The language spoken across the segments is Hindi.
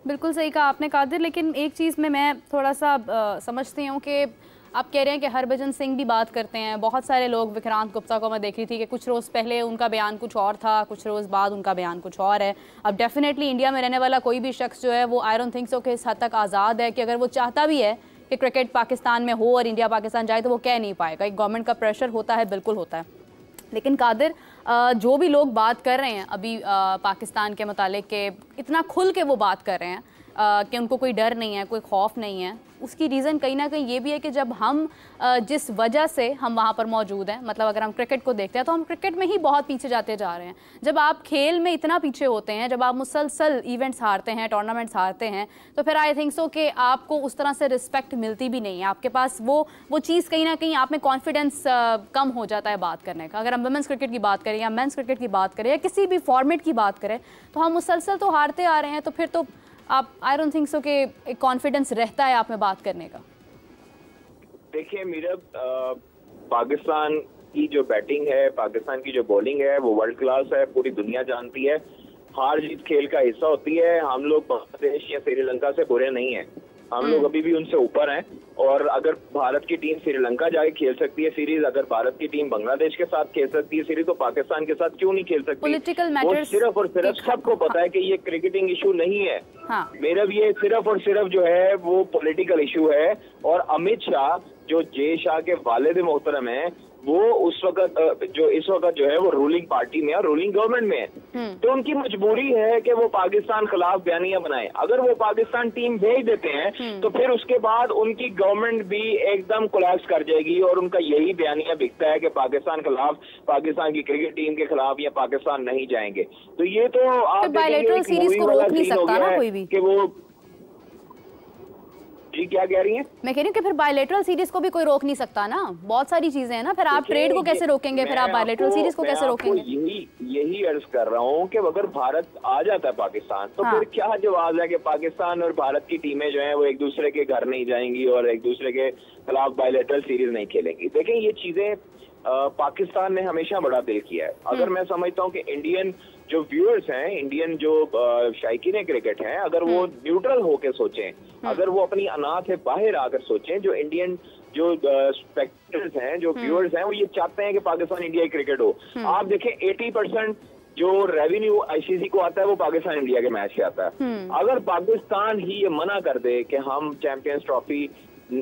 बिल्कुल सही कहा आपने कादिर, लेकिन एक चीज़ में मैं थोड़ा सा समझती हूँ कि आप कह रहे हैं कि हरभजन सिंह भी बात करते हैं, बहुत सारे लोग, विक्रांत गुप्ता को मैं देख रही थी कि कुछ रोज़ पहले उनका बयान कुछ और था, कुछ रोज़ बाद उनका बयान कुछ और है। अब डेफिनेटली इंडिया में रहने वाला कोई भी शख्स जो है वो आई डोंट थिंक सो कि इस हद तक आज़ाद है कि अगर वो चाहता भी है कि क्रिकेट पाकिस्तान में हो और इंडिया पाकिस्तान जाए तो वो कह नहीं पाएगा। एक गवर्नमेंट का प्रेशर होता है, बिल्कुल होता है। लेकिन कादिर, जो भी लोग बात कर रहे हैं अभी पाकिस्तान के मुतालिक के, इतना खुल के वो बात कर रहे हैं कि उनको कोई डर नहीं है, कोई खौफ नहीं है, उसकी रीज़न कहीं ना कहीं ये भी है कि जब हम जिस वजह से हम वहाँ पर मौजूद हैं, मतलब अगर हम क्रिकेट को देखते हैं तो हम क्रिकेट में ही बहुत पीछे जाते जा रहे हैं। जब आप खेल में इतना पीछे होते हैं, जब आप मुसलसल इवेंट्स हारते हैं, टूर्नामेंट्स हारते हैं, तो फिर आई थिंक सो कि आपको उस तरह से रिस्पेक्ट मिलती भी नहीं है। आपके पास वो चीज़ कहीं ना कहीं आप में कॉन्फिडेंस कम हो जाता है बात करने का। अगर हम वुमेंस क्रिकेट की बात करें या मेंस क्रिकेट की बात करें या किसी भी फॉर्मेट की बात करें, तो हम मुसलसल तो हारते आ रहे हैं, तो फिर तो आप आई डोंट थिंक सो कि एक कॉन्फिडेंस रहता है आप में बात करने का। देखिए मेरा पाकिस्तान की जो बैटिंग है, पाकिस्तान की जो बॉलिंग है वो वर्ल्ड क्लास है, पूरी दुनिया जानती है। हार जीत खेल का हिस्सा होती है। हम लोग बांग्लादेश या श्रीलंका से बुरे नहीं हैं, हम लोग अभी भी उनसे ऊपर हैं। और अगर भारत की टीम श्रीलंका जाके खेल सकती है सीरीज, अगर भारत की टीम बांग्लादेश के साथ खेल सकती है सीरीज, तो पाकिस्तान के साथ क्यों नहीं खेल सकती? पॉलिटिकल वो मैटर्स सिर्फ और सिर्फ सबको पता है कि ये क्रिकेटिंग इशू नहीं है। हाँ। मेरा भी ये सिर्फ और सिर्फ जो है वो पॉलिटिकल इशू है। और अमित शाह जो जय शाह के वालिद मोहतरम है, वो उस वक्त जो इस वक्त जो है वो रूलिंग पार्टी में और रूलिंग गवर्नमेंट में है, तो उनकी मजबूरी है कि वो पाकिस्तान खिलाफ बयानियां बनाए। अगर वो पाकिस्तान टीम भेज देते हैं तो फिर उसके बाद उनकी गवर्नमेंट भी एकदम कोलैप्स कर जाएगी और उनका यही बयानिया बिकता है कि पाकिस्तान खिलाफ, पाकिस्तान की क्रिकेट टीम के खिलाफ या पाकिस्तान नहीं जाएंगे। तो ये तो आप बायलैटरल सीरीज को रोक नहीं सकता ना कोई भी कि वो। जी क्या कह रही हैं? मैं कह रही हूँ कि फिर बायलैटरल सीरीज को भी कोई रोक नहीं सकता ना, बहुत सारी चीजें हैं ना। फिर आप ट्रेड को कैसे रोकेंगे, फिर आप बायलैटरल सीरीज को कैसे रोकेंगे? यही अर्ज कर रहा हूँ कि अगर भारत आ जाता है पाकिस्तान, तो फिर क्या जवाब है कि पाकिस्तान और भारत की टीमें जो हैं वो एक दूसरे के घर नहीं जाएंगी और एक दूसरे के खिलाफ बायलैटरल सीरीज नहीं खेलेंगी। देखें ये चीजें पाकिस्तान ने हमेशा बड़ा दिल किया है। अगर मैं समझता हूँ कि इंडियन जो व्यूअर्स हैं, इंडियन जो शायकीन क्रिकेट हैं, अगर वो न्यूट्रल होकर सोचें, अगर वो अपनी अना से बाहर आकर सोचें, जो इंडियन जो स्पेक्टेटर्स हैं, जो व्यूअर्स हैं, वो ये चाहते हैं कि पाकिस्तान इंडिया क्रिकेट हो। आप देखें 80% जो रेवेन्यू आईसीसी को आता है वो पाकिस्तान इंडिया के मैच से आता है। अगर पाकिस्तान ही ये मना कर दे कि हम चैंपियंस ट्रॉफी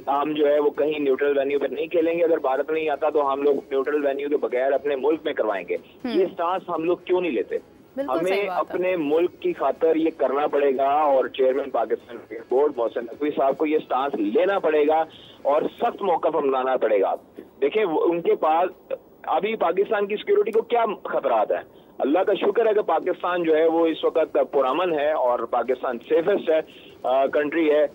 हम जो है वो कहीं न्यूट्रल वेन्यू पर नहीं खेलेंगे, अगर भारत नहीं आता तो हम लोग न्यूट्रल वेन्यू के बगैर अपने मुल्क में करवाएंगे, ये स्टांस हम लोग क्यों नहीं लेते? हमें अपने मुल्क की खातर ये करना पड़ेगा और chairman Pakistan cricket board Mohsin Naqvi साहब को ये स्टांस लेना पड़ेगा और सख्त मौक़िफ़ अपनाना पड़ेगा। देखिए उनके पास अभी पाकिस्तान की सिक्योरिटी को क्या खतरात है? अल्लाह का शुक्र है कि पाकिस्तान जो है वो इस वक्त पुरअमन है और पाकिस्तान सेफेस्ट है कंट्री है।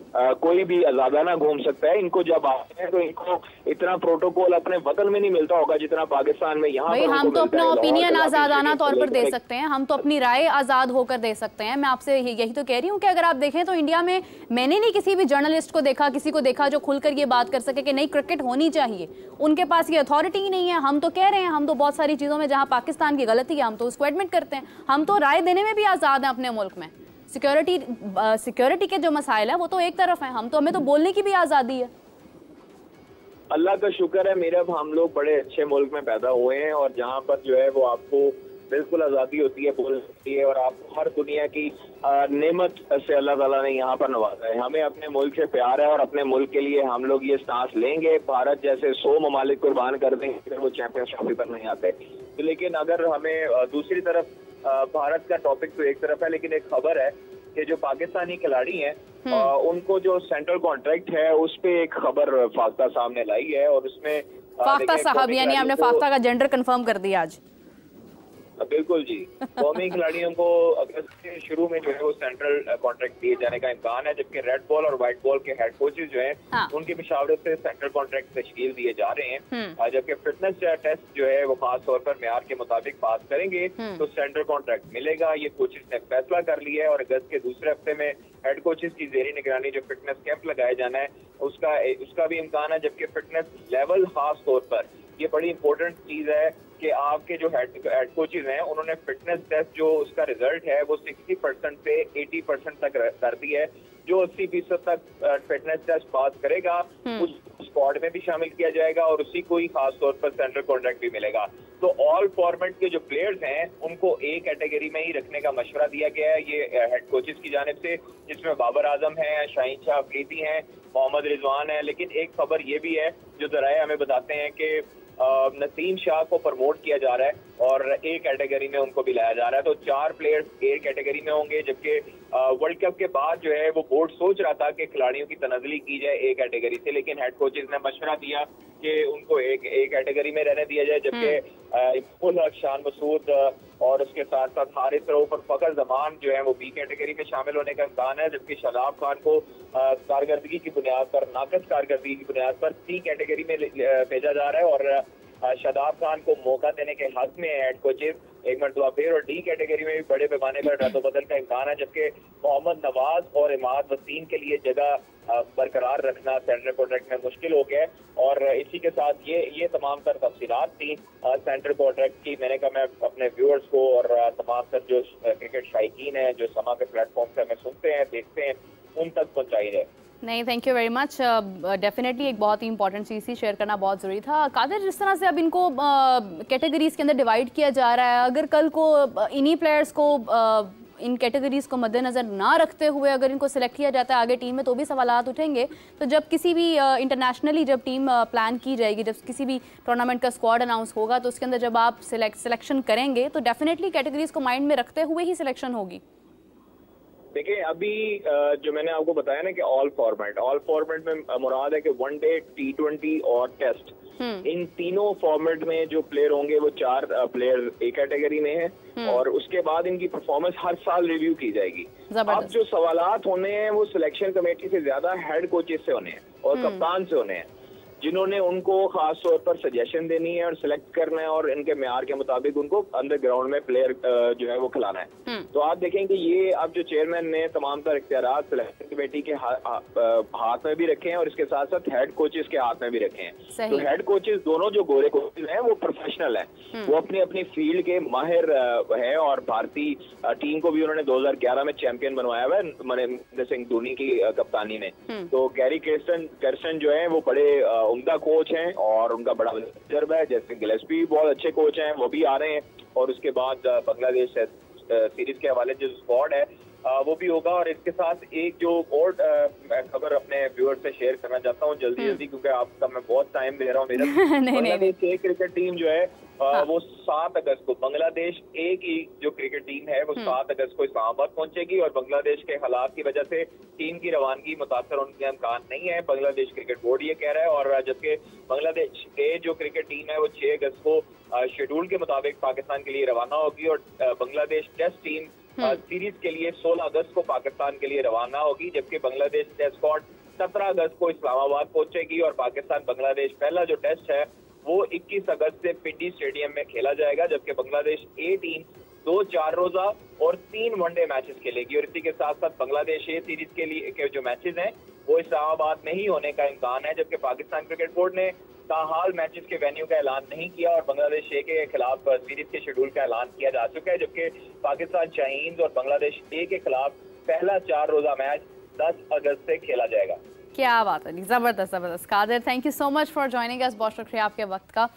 कोई भी आजादाना घूम सकता है। इनको जब आते हैं तो इनको इतना प्रोटोकॉल अपने वतन में नहीं मिलता होगा जितना पाकिस्तान में यहाँ पर। हम तो अपना ओपिनियन आजादाना तौर पर दे सकते हैं, हम तो अपनी राय आजाद होकर दे सकते हैं। मैं आपसे यही तो कह रही हूँ कि अगर आप देखें तो इंडिया में मैंने नहीं किसी भी जर्नलिस्ट को देखा, किसी को देखा जो खुलकर ये बात कर सके कि नहीं क्रिकेट होनी चाहिए। उनके पास ये अथॉरिटी ही नहीं है। हम तो कह रहे हैं, हम तो बहुत सारी चीजों में जहाँ पाकिस्तान की गलती है हम तो उसको एडमिट करते हैं। हम तो राय देने में भी आजाद हैं अपने मुल्क में। सिक्योरिटी के जो मसाइल है वो तो एक तरफ है, हमें तो बोलने की भी आज़ादी है। अल्लाह का शुक्र है मेरा, हम लोग बड़े अच्छे मुल्क में पैदा हुए हैं और जहाँ पर जो है वो आपको बिल्कुल आज़ादी होती है, बोल सकती है और आप हर दुनिया की नेमत से अल्लाह ताला ने यहाँ पर नवाजा है। हमें अपने मुल्क से प्यार है और अपने मुल्क के लिए हम लोग ये स्टांस लेंगे। भारत जैसे 100 ममालिक कुर्बान कर देंगे अगर वो चैंपियंस ट्रॉफी पर नहीं आते। तो लेकिन अगर हमें दूसरी तरफ भारत का टॉपिक तो एक तरफ है, लेकिन एक खबर है कि जो पाकिस्तानी खिलाड़ी हैं उनको जो सेंट्रल कॉन्ट्रैक्ट है उस पे एक खबर फाख्ता सामने लाई है और उसमें फाख्ता साहब यानी आपने फाख्ता का जेंडर कंफर्म कर दिया आज। बिल्कुल जी। कौमी खिलाड़ियों को अगस्त के शुरू में जो है वो सेंट्रल कॉन्ट्रैक्ट दिए जाने का इम्कान है, जबकि रेड बॉल और व्हाइट बॉल के हेड कोचेज जो हैं उनकी मशावरत से सेंट्रल कॉन्ट्रैक्ट तश्कील दिए जा रहे हैं। जबकि फिटनेस टेस्ट जो है वो खास तौर पर मेयार के मुताबिक पास करेंगे तो सेंट्रल कॉन्ट्रैक्ट मिलेगा। ये कोचेज ने फैसला कर लिया है और अगस्त के दूसरे हफ्ते में हेड कोचेज की जेरी निगरानी जो फिटनेस कैंप लगाया जाना है उसका भी इम्कान है। जबकि फिटनेस लेवल खास तौर पर ये बड़ी इंपॉर्टेंट चीज है कि आपके जो हेड कोचेज हैं उन्होंने फिटनेस टेस्ट जो उसका रिजल्ट है वो 60% से 80% तक कर दी है। जो 80% तक फिटनेस टेस्ट पास करेगा उस स्क्वाड में भी शामिल किया जाएगा और उसी को ही खास तौर पर सेंट्रल कॉन्ट्रैक्ट भी मिलेगा। तो ऑल फॉर्मेट के जो प्लेयर्स हैं उनको एक कैटेगरी में ही रखने का मशवरा दिया गया है ये हेड कोचेस की जानिब से, जिसमें बाबर आजम है, शाहीन शाह अफरीदी हैं, मोहम्मद रिजवान है। लेकिन एक खबर ये भी है जो जराए हमें बताते हैं कि नसीम शाह को प्रमोट किया जा रहा है और ए कैटेगरी में उनको भी लाया जा रहा है। तो 4 प्लेयर्स ए कैटेगरी में होंगे, जबकि वर्ल्ड कप के बाद जो है वो बोर्ड सोच रहा था कि खिलाड़ियों की तनजली की जाए ए कैटेगरी से, लेकिन हेड कोचेज ने मशवरा दिया कि उनको एक ए कैटेगरी में रहने दिया जाए। जबकि शान मसूद और उसके साथ साथ हारिस रऊफ और फखर जमान जो है वो बी कैटेगरी में शामिल होने का इम्कान है। जबकि शादाब खान को कारकर्दगी की बुनियाद पर, नाकस कारकर्दगी की बुनियाद पर सी कैटेगरी में भेजा जा रहा है और शादाब खान को मौका देने के हक में हेड कोचेज एक मरतबा फिर और डी कैटेगरी में भी बड़े पैमाने पर रद्द-ओ-बदल का इम्कान है। जबकि मोहम्मद नवाज और इमाद वसीम के लिए जगह बरकरार रखना सेंट्रल कॉन्ट्रैक्ट में मुश्किल हो गया है। और इसी के साथ ये तमाम तर तफसीलात थी सेंट्रल कॉन्ट्रैक्ट की। मैंने कहा मैं अपने व्यूअर्स को और तमाम तर जो क्रिकेट शायकीन हैं जो समा के प्लेटफॉर्म से हमें सुनते हैं देखते हैं उन तक पहुँचाई जाए। नहीं, thank you very much. Definitely एक बहुत ही इंपॉर्टेंट चीज़ थी, शेयर करना बहुत ज़रूरी था। कादिर, जिस तरह से अब इनको कैटेगरीज के अंदर डिवाइड किया जा रहा है, अगर कल को इन्हीं प्लेयर्स को इन कैटेगरीज को मद्देनज़र ना रखते हुए अगर इनको सिलेक्ट किया जाता है आगे टीम में, तो भी सवालात उठेंगे। तो जब किसी भी इंटरनेशनली जब टीम प्लान की जाएगी, जब किसी भी टूर्नामेंट का स्क्वाड अनाउंस होगा, तो उसके अंदर जब आप सिलेक्शन करेंगे तो डेफिनेटली कैटेगरीज को माइंड में रखते हुए ही सिलेक्शन होगी। देखिए, अभी जो मैंने आपको बताया ना कि ऑल फॉर्मेट में मुराद है कि वनडे, T20 और टेस्ट, इन तीनों फॉर्मेट में जो प्लेयर होंगे वो 4 प्लेयर ए कैटेगरी में हैं और उसके बाद इनकी परफॉर्मेंस हर साल रिव्यू की जाएगी। अब जो सवालात होने हैं वो सिलेक्शन कमेटी से ज्यादा हेड कोचेस से होने हैं और कप्तान से होने हैं, जिन्होंने उनको खास तौर पर सजेशन देनी है और सिलेक्ट करना है और इनके म्यार के मुताबिक उनको अंदर ग्राउंड में प्लेयर जो है वो खिलाना है। तो आप देखेंगे ये अब जो चेयरमैन ने तमाम तर इख्तियारात सिलेक्शन कमेटी के हाथ में भी रखे हैं और इसके साथ साथ हेड कोचेस के हाथ में भी रखे हैं। तो हेड कोचेस दोनों जो गोरे कोचेस हैं वो प्रोफेशनल हैं, वो अपनी अपनी फील्ड के माहिर है और भारतीय टीम को भी उन्होंने 2011 में चैंपियन बनवाया हुआ है महेंद्र सिंह धोनी की कप्तानी में। तो गैरी कर्स्टन जो है वो बड़े उम्दा कोच हैं और उनका बड़ा तजर्बा है। जैसे गिलेस्पी बहुत अच्छे कोच हैं, वो भी आ रहे हैं। और उसके बाद बांग्लादेश सीरीज के हवाले जो स्क्वाड है वो भी होगा। और इसके साथ एक जो और खबर अपने व्यूअर से शेयर करना चाहता हूँ जल्दी क्योंकि आपका मैं बहुत टाइम दे रहा हूँ मेरा। बांग्लादेश की क्रिकेट टीम जो है वो 7 अगस्त को, बांग्लादेश ए की जो क्रिकेट टीम है वो 7 अगस्त को इस्लामाबाद पहुंचेगी और बांग्लादेश के हालात की वजह से टीम की रवानगी मुतासर होने का इम्कान नहीं है, बांग्लादेश क्रिकेट बोर्ड ये कह रहा है। और जबकि बांग्लादेश ए जो क्रिकेट टीम है वो 6 अगस्त को शेड्यूल के मुताबिक पाकिस्तान के लिए रवाना होगी और बांग्लादेश टेस्ट टीम सीरीज के लिए 16 अगस्त को पाकिस्तान के लिए रवाना होगी। जबकि बांग्लादेश टेस्ट स्क्वाड 17 अगस्त को इस्लामाबाद पहुंचेगी और पाकिस्तान बांग्लादेश पहला जो टेस्ट है वो 21 अगस्त से पिंडी स्टेडियम में खेला जाएगा। जबकि बांग्लादेश ए टीम 2 4 रोजा और 3 वनडे मैचेस खेलेगी। और इसी के साथ साथ बांग्लादेश ए सीरीज के लिए के जो मैचेस हैं वो इस्लामाबाद में ही होने का इम्कान है। जबकि पाकिस्तान क्रिकेट बोर्ड ने ताहाल मैचेस के वेन्यू का ऐलान नहीं किया और बांग्लादेश ए के खिलाफ सीरीज के शेड्यूल का ऐलान किया जा चुका है। जबकि पाकिस्तान शाहीन और बांग्लादेश ए के खिलाफ पहला 4 रोजा मैच 10 अगस्त से खेला जाएगा। क्या बात है, जबरदस्त। Qadir, thank you so much for joining us. बहुत शुक्रिया आपके वक्त का।